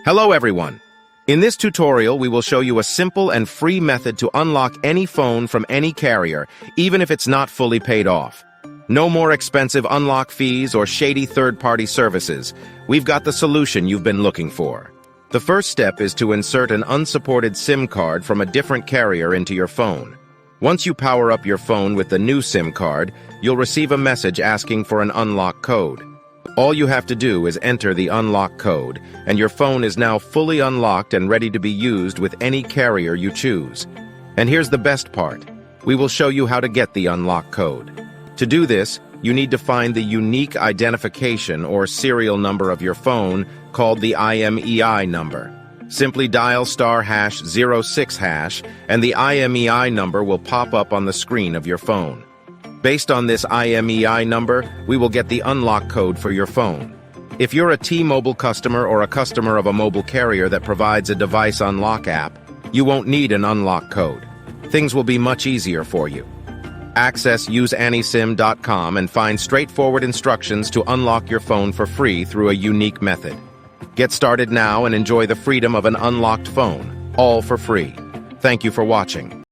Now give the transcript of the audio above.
Hello everyone! In this tutorial, we will show you a simple and free method to unlock any phone from any carrier, even if it's not fully paid off. No more expensive unlock fees or shady third-party services. We've got the solution you've been looking for. The first step is to insert an unsupported SIM card from a different carrier into your phone. Once you power up your phone with the new SIM card, you'll receive a message asking for an unlock code. All you have to do is enter the unlock code, and your phone is now fully unlocked and ready to be used with any carrier you choose. And here's the best part. We will show you how to get the unlock code. To do this, you need to find the unique identification or serial number of your phone, called the IMEI number. Simply dial *#06#, and the IMEI number will pop up on the screen of your phone. Based on this IMEI number, we will get the unlock code for your phone. If you're a T-Mobile customer or a customer of a mobile carrier that provides a device unlock app, you won't need an unlock code. Things will be much easier for you. Access useanisim.com and find straightforward instructions to unlock your phone for free through a unique method. Get started now and enjoy the freedom of an unlocked phone, all for free. Thank you for watching.